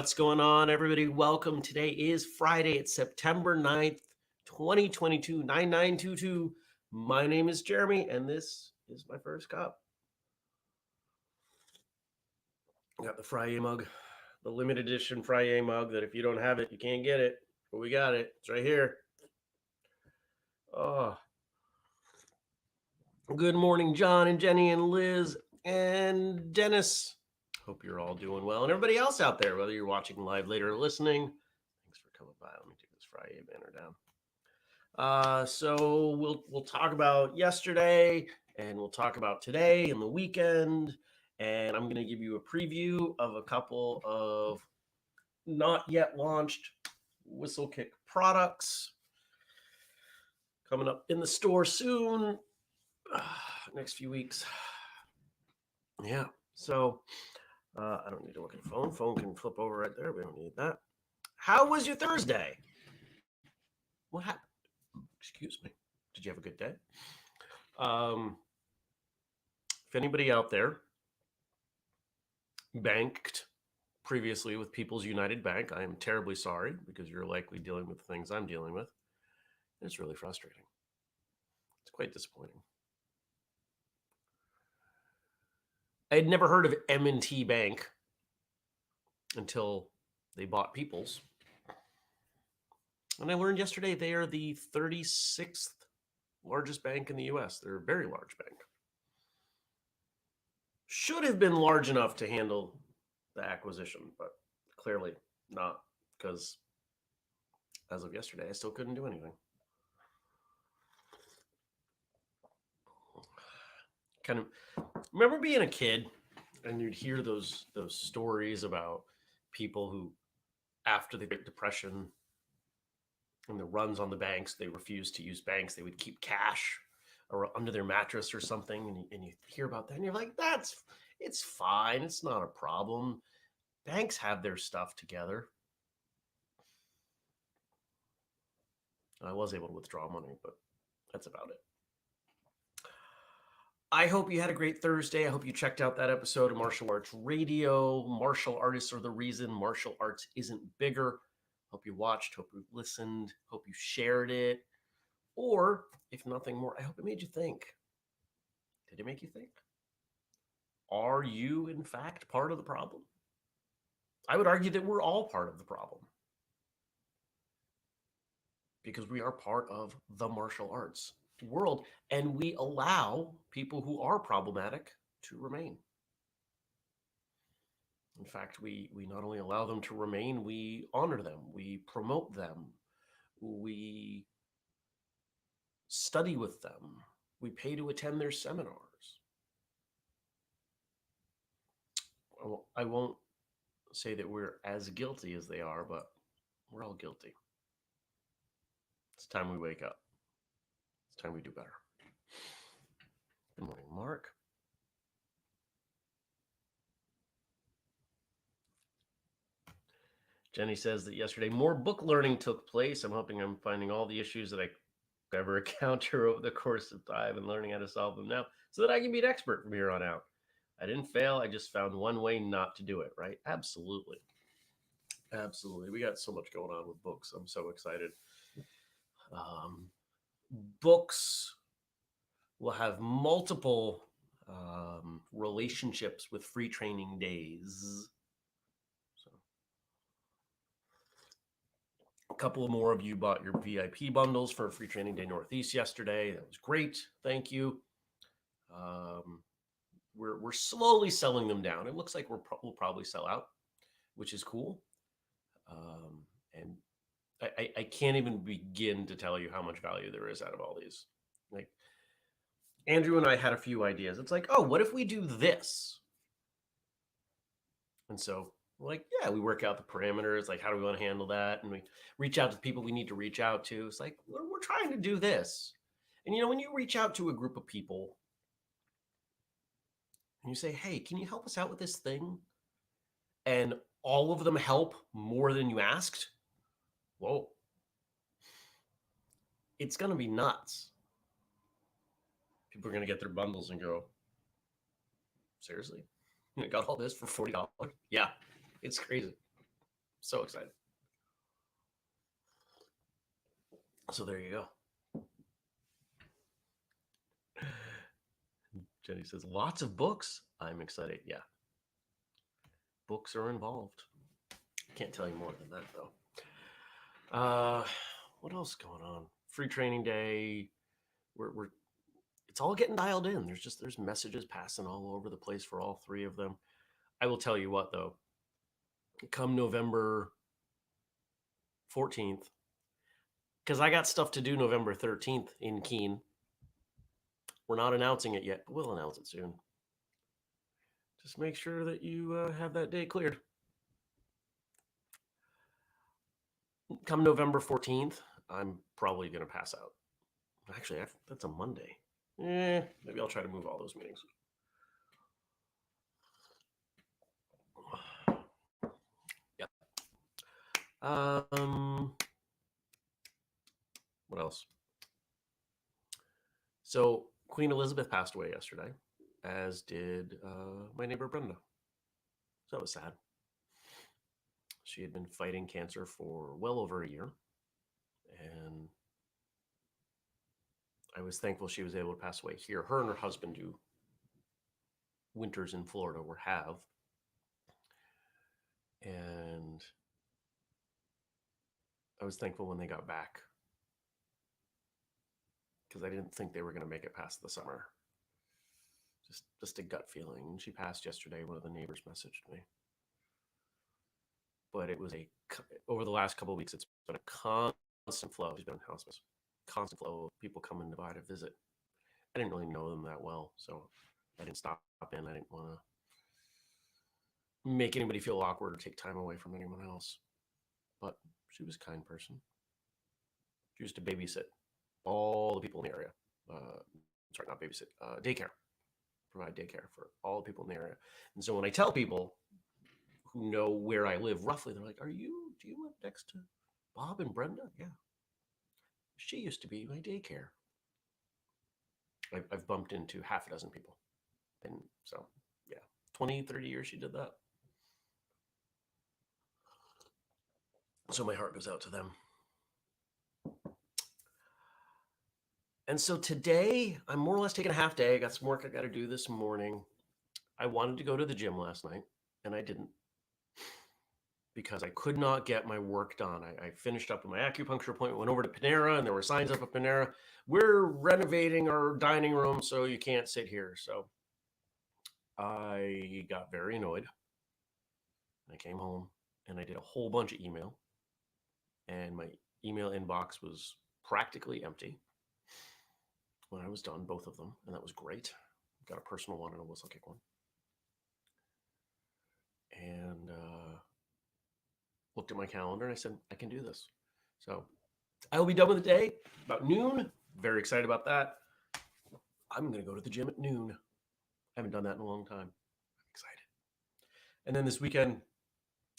What's going on, everybody? Welcome. Today is Friday. It's September 9th, 2022, 9922. My name is Jeremy, and this is my first cup. I got the Fri-YAY mug, the limited edition Fri-YAY mug that if you don't have it, you can't get it. But we got it. It's right here. Oh. Good morning, John and Jenny and Liz and Dennis. Hope you're all doing well. And everybody else out there, whether you're watching live later or listening, thanks for coming by. Let me take this Fri-YAY banner down. So we'll talk about yesterday, and we'll talk about today and the weekend. And I'm going to give you a preview of a couple of not yet launched whistlekick products coming up in the store soon. Next few weeks. Yeah. So I don't need to look at the phone. Phone can flip over right there. We don't need that. How was your Thursday? What happened? Excuse me. Did you have a good day? If anybody out there banked previously with People's United Bank, I am terribly sorry because you're likely dealing with the things I'm dealing with. It's really frustrating. It's quite disappointing. I had never heard of M&T Bank until they bought People's. And I learned yesterday they are the 36th largest bank in the U.S. They're a very large bank. Should have been large enough to handle the acquisition, but clearly not, because as of yesterday, I still couldn't do anything. Kind of remember being a kid and you'd hear those stories about people who, after the Great Depression and the runs on the banks, they refused to use banks. They would keep cash or under their mattress or something. And you hear about that and you're like, it's fine. It's not a problem. Banks have their stuff together. I was able to withdraw money, but that's about it. I hope you had a great Thursday. I hope you checked out that episode of Martial Arts Radio. Martial artists are the reason martial arts isn't bigger. Hope you watched, hope you listened, hope you shared it. Or, if nothing more, I hope it made you think. Did it make you think? Are you, in fact, part of the problem? I would argue that we're all part of the problem. Because we are part of the martial arts world, and we allow people who are problematic to remain. In fact, we not only allow them to remain, we honor them, we promote them, we study with them, we pay to attend their seminars. I won't say that we're as guilty as they are, but we're all guilty. It's time we wake up. It's time we do better. Good morning, Mark. Jenny says that yesterday more book learning took place. I'm hoping I'm finding all the issues that I ever encounter over the course of time and learning how to solve them now so that I can be an expert from here on out. I didn't fail. I just found one way not to do it, right? Absolutely. Absolutely. We got so much going on with books. I'm so excited. Books will have multiple relationships with free training days. So, a couple of more of you bought your VIP bundles for Free Training Day Northeast yesterday. That was great. Thank you. We're slowly selling them down. It looks like we'll probably sell out, which is cool. And I can't even begin to tell you how much value there is out of all these. Like, Andrew and I had a few ideas. It's like, oh, what if we do this? And so we're like, yeah, we work out the parameters, like how do we want to handle that? And we reach out to the people we need to reach out to. It's like, we're trying to do this. And when you reach out to a group of people and you say, hey, can you help us out with this thing? And all of them help more than you asked. Whoa. It's going to be nuts. People are going to get their bundles and go, seriously? I got all this for $40? Yeah, it's crazy. So excited. So there you go. Jenny says, lots of books. I'm excited. Yeah. Books are involved. Can't tell you more than that, though. What else going on? Free training day. We're it's all getting dialed in. There's messages passing all over the place for all three of them. I will tell you what, though. Come November 14th, because I got stuff to do November 13th in Keene. We're not announcing it yet, but we'll announce it soon. Just make sure that you have that day cleared. Come November 14th, I'm probably going to pass out. Actually, that's a Monday. Maybe I'll try to move all those meetings. Yeah. What else? So Queen Elizabeth passed away yesterday, as did my neighbor Brenda. So that was sad. She had been fighting cancer for well over a year, and I was thankful she was able to pass away here. Her and her husband do winters in Florida, or have. And I was thankful when they got back, because I didn't think they were going to make it past the summer. Just a gut feeling. And she passed yesterday. One of the neighbors messaged me. But it was over the last couple of weeks, it's been a constant flow. She's been in hospice. Constant flow of people coming by to visit. I didn't really know them that well, so I didn't stop in. I didn't want to make anybody feel awkward or take time away from anyone else. But she was a kind person. She used to babysit all the people in the area. Sorry, not babysit, daycare. Provide daycare for all the people in the area. And so when I tell people who know where I live roughly, they're like, do you live next to Bob and Brenda? Yeah. She used to be my daycare. I've bumped into half a dozen people. And so, yeah, 20, 30 years she did that. So my heart goes out to them. And so today, I'm more or less taking a half day. I got some work I got to do this morning. I wanted to go to the gym last night, and I didn't, because I could not get my work done. I finished up with my acupuncture appointment, went over to Panera, and there were signs up at Panera. We're renovating our dining room, so you can't sit here. So I got very annoyed. I came home, and I did a whole bunch of email, and my email inbox was practically empty when I was done, both of them, and that was great. Got a personal one and a whistlekick one. And looked at my calendar and I said, I can do this. So I will be done with the day about noon. Very excited about that. I'm going to go to the gym at noon. I haven't done that in a long time. I'm excited. And then this weekend,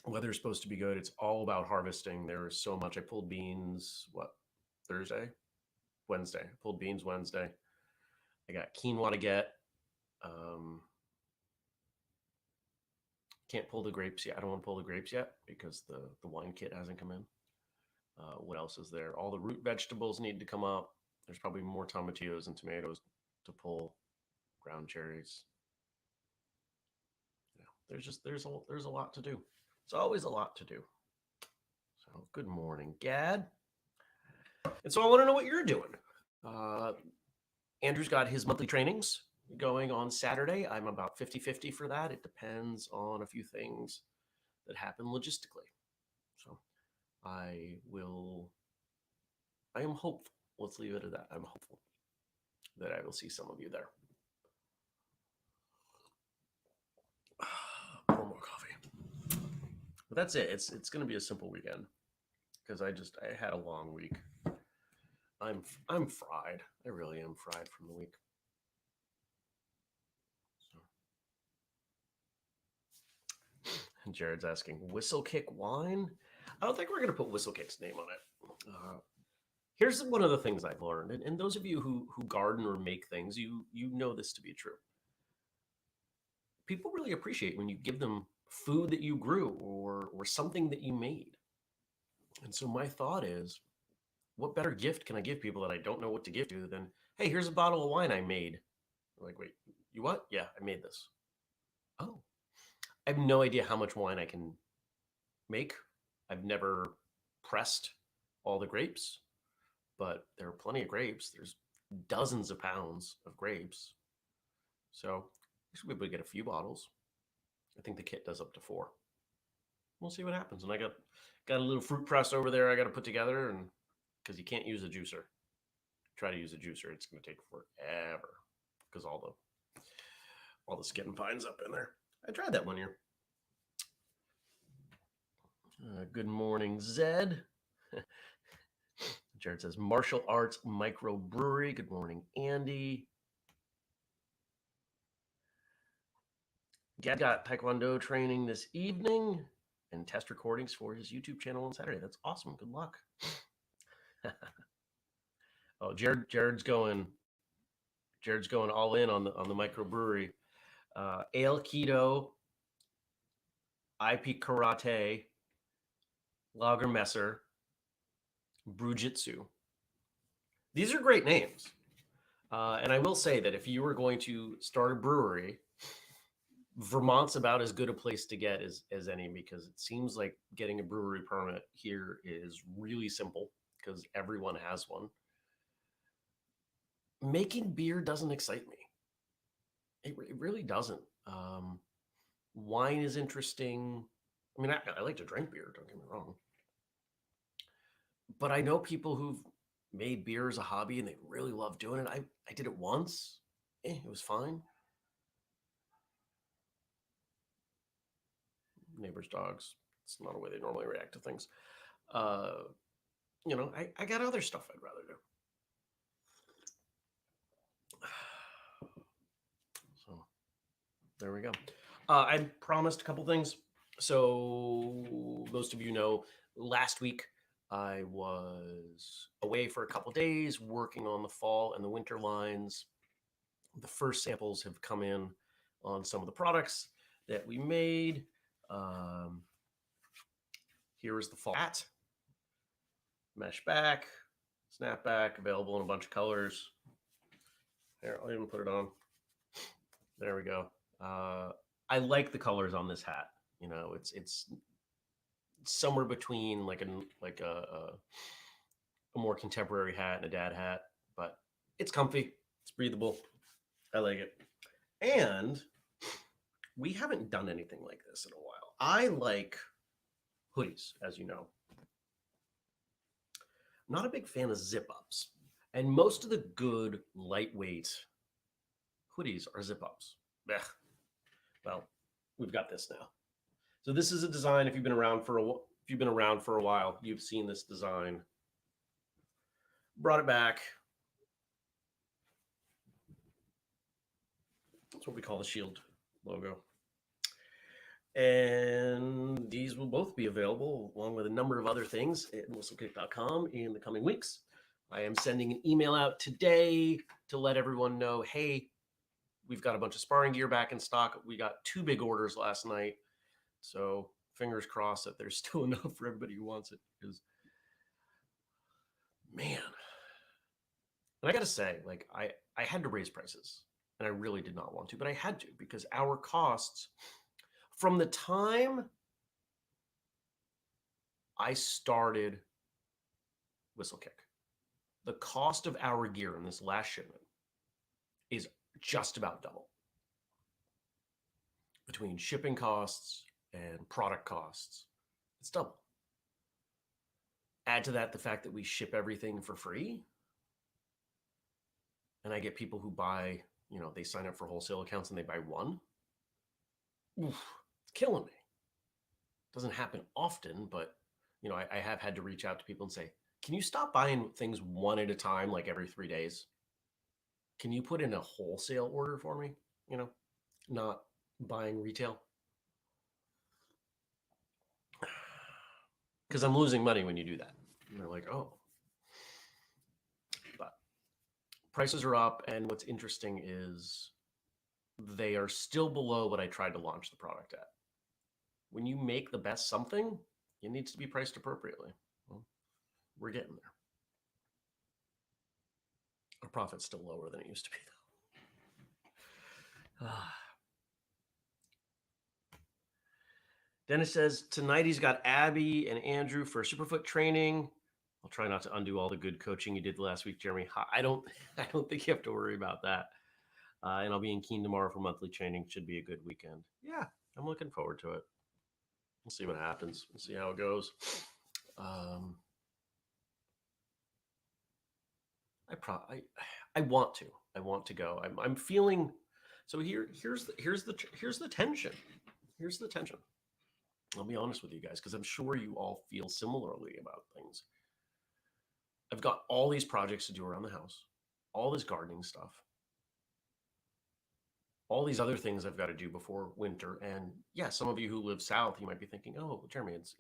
weather is supposed to be good. It's all about harvesting. There is so much. I pulled beans, Wednesday. I pulled beans Wednesday. I got quinoa to get. Can't pull the grapes yet. I don't want to pull the grapes yet because the wine kit hasn't come in. What else is there? All the root vegetables need to come up. There's probably more tomatillos and tomatoes to pull. Ground cherries. Yeah, there's a lot to do. It's always a lot to do. So good morning, Gad. And so I want to know what you're doing. Andrew's got his monthly trainings going on Saturday. I'm about 50-50 for that. It depends on a few things that happen logistically. So I am hopeful. Let's leave it at that. I'm hopeful. that I will see some of you there. Pour more coffee. But that's it. It's going to be a simple weekend because I had a long week. I'm fried. I really am fried from the week. So. And Jared's asking, whistlekick wine? I don't think we're going to put whistlekick's name on it. Here's one of the things I've learned, and those of you who garden or make things, you know this to be true. People really appreciate when you give them food that you grew or something that you made. And so my thought is, what better gift can I give people that I don't know what to give to than, hey, here's a bottle of wine I made. They're like, wait, you what? Yeah, I made this. Oh, I have no idea how much wine I can make. I've never pressed all the grapes, but there are plenty of grapes. There's dozens of pounds of grapes. So we should be able to get a few bottles. I think the kit does up to 4. We'll see what happens. And I got a little fruit press over there I got to put together, and because you can't use a juicer. Try to use a juicer, it's going to take forever because all the skin pines up in there. I tried that one year. Good morning, Zed. Jared says martial arts microbrewery. Good morning, Andy. Gad got Taekwondo training this evening and test recordings for his YouTube channel on Saturday. That's awesome. Good luck. Oh, Jared's going all in on the microbrewery. Aikido, IP Karate, Lagermesser, Brujitsu. These are great names. And I will say that if you were going to start a brewery, Vermont's about as good a place to get as any, because it seems like getting a brewery permit here is really simple because everyone has one. Making beer doesn't excite me. It really doesn't. Wine is interesting. I mean, I like to drink beer, don't get me wrong. But I know people who've made beer as a hobby and they really love doing it. I did it once. It was fine. Neighbors' dogs. It's not a way they normally react to things. I got other stuff I'd rather do. So there we go. I promised a couple things. So most of you know, last week I was away for a couple days working on the fall and the winter lines. The first samples have come in on some of the products that we made. Here is the fall hat. Mesh back, snap back, available in a bunch of colors. Here, I'll even put it on. There we go. I like the colors on this hat. You know, it's somewhere between like a more contemporary hat and a dad hat, but it's comfy, it's breathable. I like it. And we haven't done anything like this in a while. I like hoodies, as you know. I'm not a big fan of zip-ups. And most of the good, lightweight hoodies are zip-ups. Well, we've got this now. So this is a design. If you've been around for a while, you've seen this design. Brought it back. That's what we call the shield logo. And these will both be available along with a number of other things at whistlekick.com in the coming weeks. I am sending an email out today to let everyone know, hey, we've got a bunch of sparring gear back in stock. We got 2 big orders last night. So fingers crossed that there's still enough for everybody who wants it. Because, man. And I got to say, like, I had to raise prices. And I really did not want to, but I had to, because our costs from the time I started Whistlekick, the cost of our gear in this last shipment is just about double. Between shipping costs and product costs, it's double. Add to that the fact that we ship everything for free. And I get people who buy, they sign up for wholesale accounts and they buy one. Oof, it's killing me. Doesn't happen often, but I have had to reach out to people and say, can you stop buying things one at a time, like every 3 days? Can you put in a wholesale order for me? Not buying retail. Because I'm losing money when you do that. And they're like, oh. But prices are up. And what's interesting is they are still below what I tried to launch the product at. When you make the best something, it needs to be priced appropriately. Well, we're getting there. Our profit's still lower than it used to be, though. Dennis says tonight he's got Abby and Andrew for Superfoot training. I'll try not to undo all the good coaching you did last week, Jeremy. I don't think you have to worry about that. And I'll be in Keene tomorrow for monthly training. Should be a good weekend. Yeah, I'm looking forward to it. We'll see what happens. We'll see how it goes. I want to. I want to go. I'm feeling. So here's the tension. Here's the tension. I'll be honest with you guys, because I'm sure you all feel similarly about things. I've got all these projects to do around the house, all this gardening stuff, all these other things I've got to do before winter. And yeah, some of you who live south, you might be thinking, oh, Jeremy, it's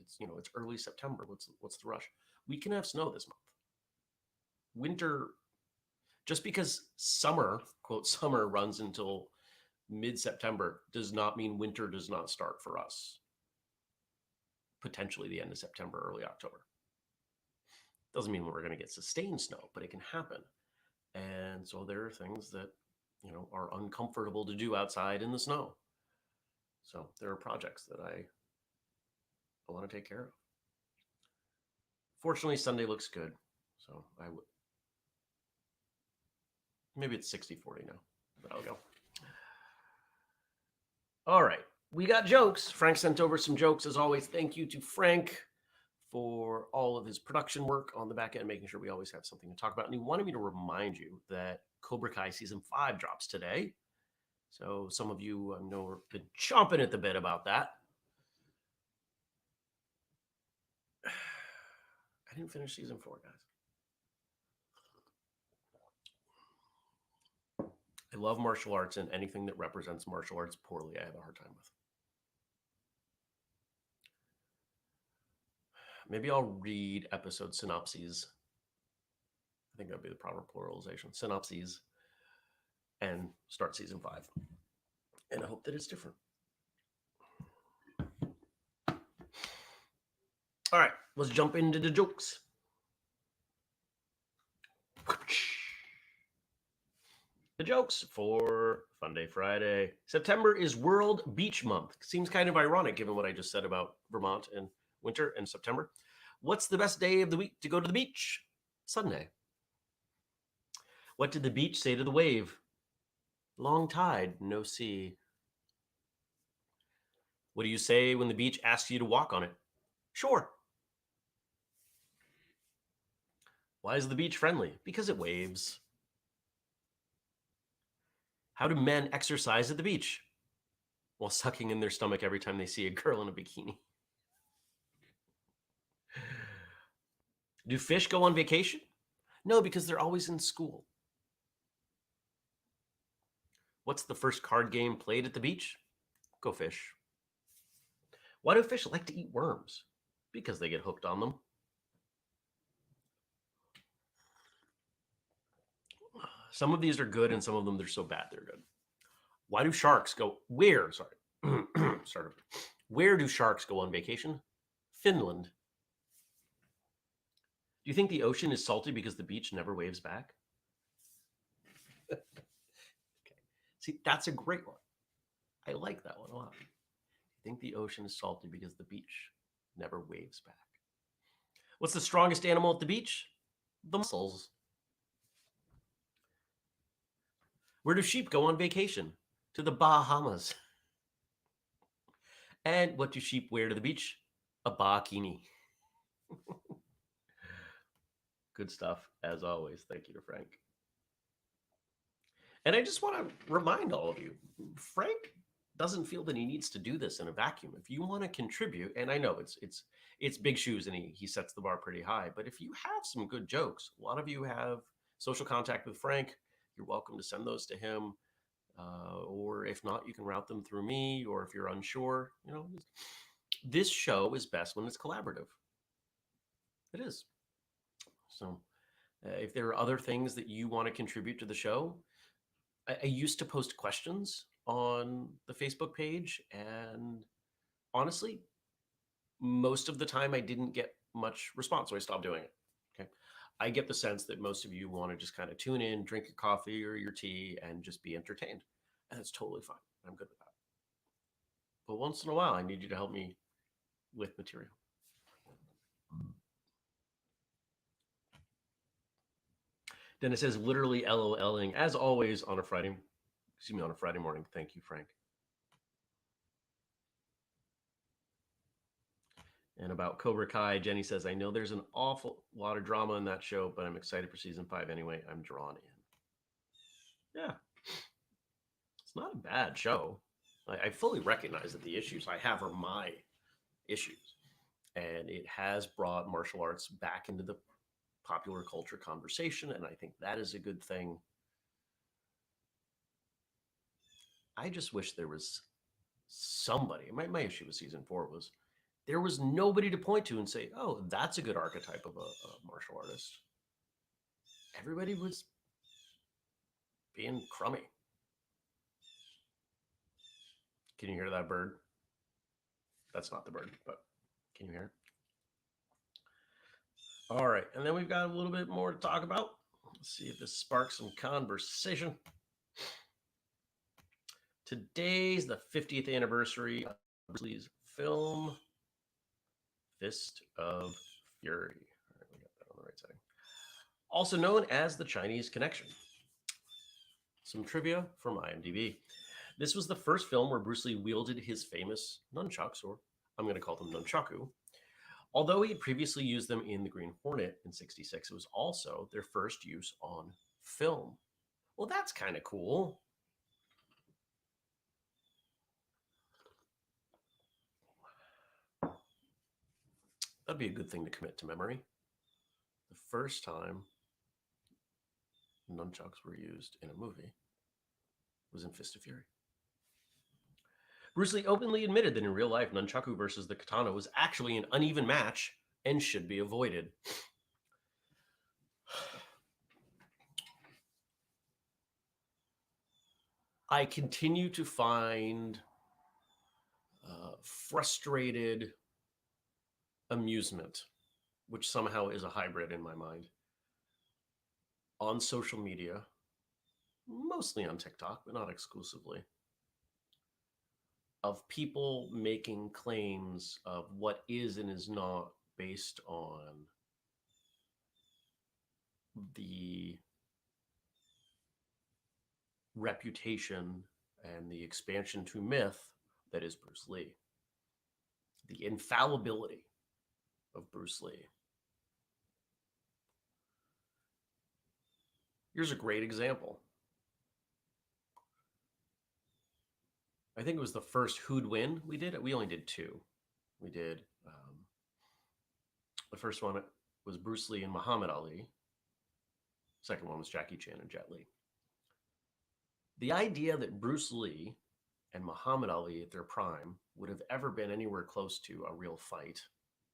early September. What's the rush? We can have snow this month. Winter, just because summer, quote, summer runs until mid-September does not mean winter does not start for us. Potentially the end of September, early October. Doesn't mean we're going to get sustained snow, but it can happen. And so there are things that, are uncomfortable to do outside in the snow. So there are projects that I want to take care of. Fortunately, Sunday looks good. So maybe it's 60-40 now, but I'll go. All right. We got jokes. Frank sent over some jokes as always. Thank you to Frank for all of his production work on the back end, making sure we always have something to talk about. And he wanted me to remind you that Cobra Kai Season 5 drops today. So some of you I know have been chomping at the bit about that. I didn't finish Season 4, guys. I love martial arts, and anything that represents martial arts poorly, I have a hard time with. Maybe I'll read episode synopses. I think that would be the proper pluralization. Synopses. And start Season 5. And I hope that it's different. All right, let's jump into the jokes. The jokes for Funday Friday. September is World Beach Month. Seems kind of ironic given what I just said about Vermont and winter and September. What's the best day of the week to go to the beach? Sunday. What did the beach say to the wave? Long tide, no sea. What do you say when the beach asks you to walk on it? Sure. Why is the beach friendly? Because it waves. How do men exercise at the beach? While sucking in their stomach every time they see a girl in a bikini. Do fish go on vacation? No, because they're always in school. What's the first card game played at the beach? Go fish. Why do fish like to eat worms? Because they get hooked on them. Some of these are good, and some of them they're so bad they're good. Why do sharks go? Where? Sorry. Where do sharks go on vacation? Finland. Do you think the ocean is salty because the beach never waves back? Okay. See, that's a great one. I like that one a lot. I think the ocean is salty because the beach never waves back. What's the strongest animal at the beach? The mussels. Where do sheep go on vacation? To the Bahamas. And what do sheep wear to the beach? A bikini. Good stuff, as always. Thank you to Frank. And I just want to remind all of you, Frank doesn't feel that he needs to do this in a vacuum. If you want to contribute, and I know it's big shoes and he sets the bar pretty high, but if you have some good jokes, a lot of you have social contact with Frank, you're welcome to send those to him. Or if not, you can route them through me, or if you're unsure, this show is best when it's collaborative. It is. So if there are other things that you want to contribute to the show, I used to post questions on the Facebook page, and honestly, most of the time I didn't get much response, so I stopped doing it. Okay. I get the sense that most of you want to just kind of tune in, drink your coffee or your tea, and just be entertained. And that's totally fine. I'm good with that. But once in a while, I need you to help me with material. Dennis says literally LOLing as always on a Friday morning. Thank you, Frank. And about Cobra Kai, Jenny says, I know there's an awful lot of drama in that show, but I'm excited for season 5 anyway. I'm drawn in. Yeah. It's not a bad show. I fully recognize that the issues I have are my issues. And it has brought martial arts back into the popular culture conversation. And I think that is a good thing. I just wish there was somebody. My issue with season 4 was there was nobody to point to and say, oh, that's a good archetype of a martial artist. Everybody was being crummy. Can you hear that bird? That's not the bird, but can you hear it? All right. And then we've got a little bit more to talk about. Let's see if this sparks some conversation. Today's the 50th anniversary of Bruce Lee's film, Fist of Fury. All right, we got that on the right side. Also known as the Chinese Connection. Some trivia from IMDb. This was the first film where Bruce Lee wielded his famous nunchucks, or I'm going to call them nunchaku. Although he had previously used them in the Green Hornet in '66, it was also their first use on film. Well, that's kind of cool. That'd be a good thing to commit to memory. The first time nunchucks were used in a movie was in Fist of Fury. Bruce Lee openly admitted that in real life, nunchaku versus the katana was actually an uneven match and should be avoided. I continue to find frustrated amusement, which somehow is a hybrid in my mind, on social media, mostly on TikTok, but not exclusively, of people making claims of what is and is not based on the reputation and the expansion to myth that is Bruce Lee. The infallibility of Bruce Lee. Here's a great example. I think it was the first Who'd Win we did. We only did 2. We did the first one was Bruce Lee and Muhammad Ali. Second one was Jackie Chan and Jet Li. The idea that Bruce Lee and Muhammad Ali at their prime would have ever been anywhere close to a real fight.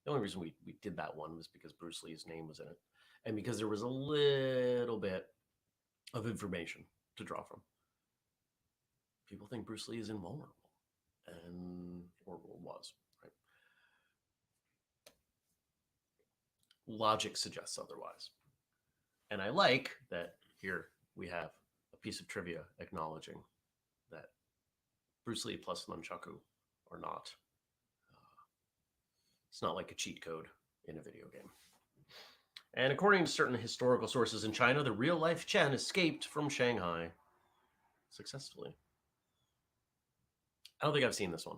The only reason we did that one was because Bruce Lee's name was in it, and because there was a little bit of information to draw from. People think Bruce Lee is invulnerable, or was, right? Logic suggests otherwise. And I like that here we have a piece of trivia acknowledging that Bruce Lee plus nunchaku are not, it's not like a cheat code in a video game. And according to certain historical sources in China, the real-life Chen escaped from Shanghai successfully. I don't think I've seen this one.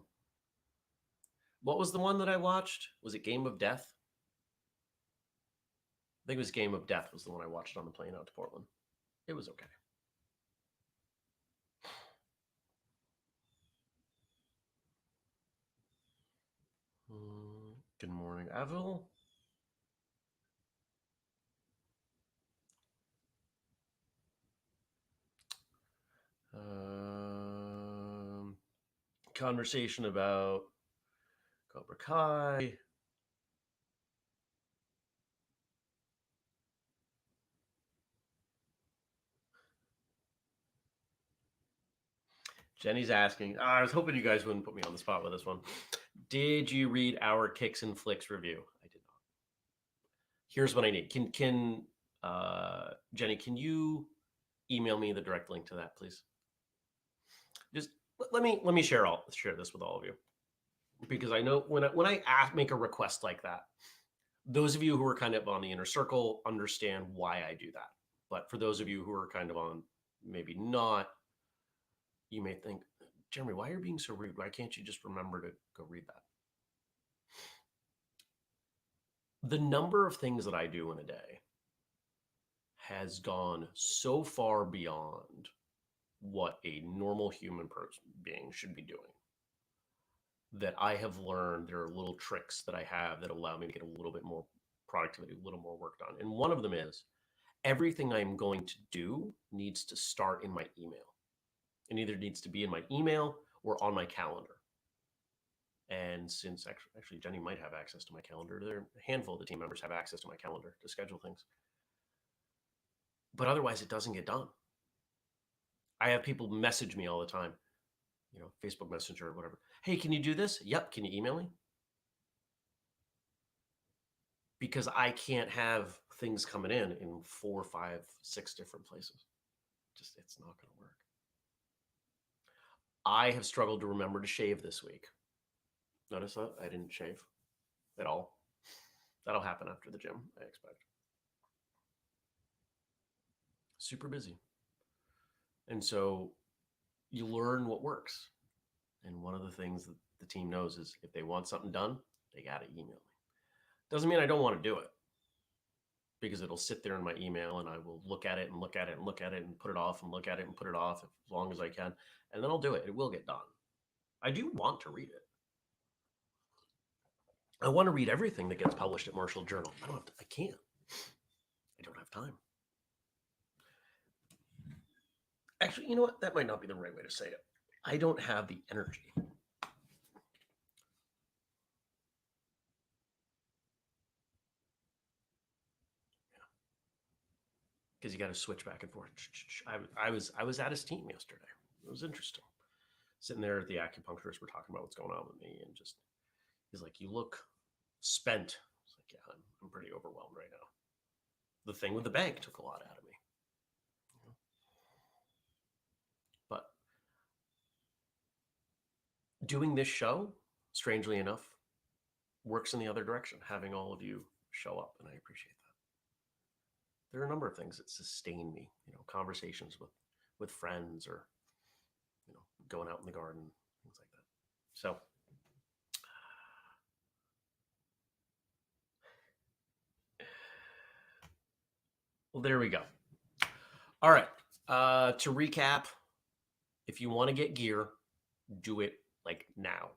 What was the one that I watched? Was it Game of Death? I think it was Game of Death was the one I watched on the plane out to Portland. It was okay. Good morning, Avil. Conversation about Cobra Kai. Jenny's asking, I was hoping you guys wouldn't put me on the spot with this one. Did you read our Kicks and Flicks review? I did not. Here's what I need. Can Jenny, can you email me the direct link to that, please? Just let me share this with all of you, because I know when I make a request like that, those of you who are kind of on the inner circle understand why I do that. But for those of you who are kind of on maybe not, you may think, Jeremy, why are you being so rude? Why can't you just remember to go read that? The number of things that I do in a day has gone so far beyond what a normal human being should be doing that I have learned there are little tricks that I have that allow me to get a little bit more productivity, a little more work done. And one of them is everything I'm going to do needs to start in my email. It either needs to be in my email or on my calendar. And since actually Jenny might have access to my calendar, there are a handful of the team members have access to my calendar to schedule things. But otherwise, it doesn't get done. I have people message me all the time, Facebook Messenger or whatever. Hey, can you do this? Yep. Can you email me? Because I can't have things coming in 4, 5, 6 different places. It's not going to work. I have struggled to remember to shave this week. Notice that I didn't shave at all. That'll happen after the gym, I expect. Super busy. And so you learn what works. And one of the things that the team knows is if they want something done, they got to email me. Doesn't mean I don't want to do it, because it'll sit there in my email and I will look at it and look at it and look at it and put it off and look at it and put it off as long as I can. And then I'll do it. It will get done. I do want to read it. I want to read everything that gets published at Martial Journal. I can't. I don't have time. Actually, you know what? That might not be the right way to say it. I don't have the energy. Because you got to switch back and forth. I was at his team yesterday. It was interesting. Sitting there at the acupuncturist, we're talking about what's going on with me, and just he's like, "You look spent." I was like, "Yeah, I'm pretty overwhelmed right now." The thing with the bank took a lot out of me, but doing this show, strangely enough, works in the other direction. Having all of you show up, and I appreciate that. There are a number of things that sustain me, conversations with friends, or going out in the garden, things like that. So well, there we go. All right. To recap, if you want to get gear, do it like now.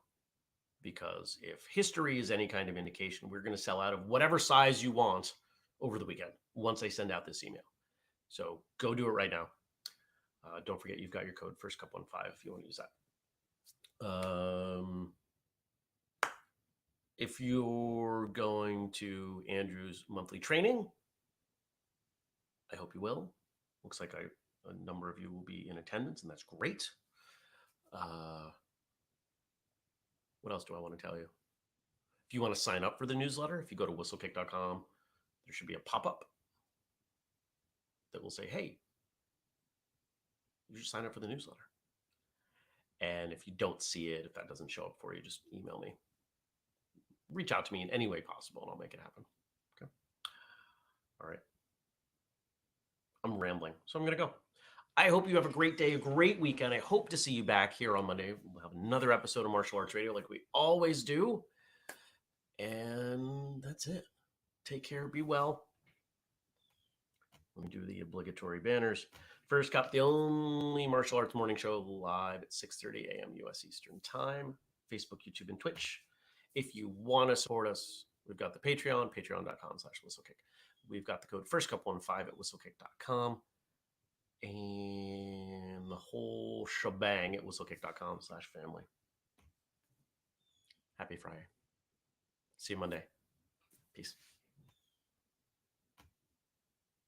Because if history is any kind of indication, we're going to sell out of whatever size you want over the weekend once I send out this email. So go do it right now. Don't forget, you've got your code FirstCup15 if you want to use that. If you're going to Andrew's monthly training, I hope you will. Looks like a number of you will be in attendance, and that's great. What else do I want to tell you? If you want to sign up for the newsletter, if you go to whistlekick.com, there should be a pop-up that will say, hey, you should sign up for the newsletter. And if you don't see it, if that doesn't show up for you, just email me. Reach out to me in any way possible, and I'll make it happen. Okay. All right. I'm rambling, so I'm going to go. I hope you have a great day, a great weekend. I hope to see you back here on Monday. We'll have another episode of Martial Arts Radio like we always do. And that's it. Take care. Be well. Let me do the obligatory banners. First Cup, the only martial arts morning show live at 6:30 a.m. U.S. Eastern Time. Facebook, YouTube, and Twitch. If you want to support us, we've got the Patreon, patreon.com/whistlekick. We've got the code FirstCup15 at whistlekick.com. And the whole shebang at whistlekick.com/family. Happy Friday. See you Monday. Peace.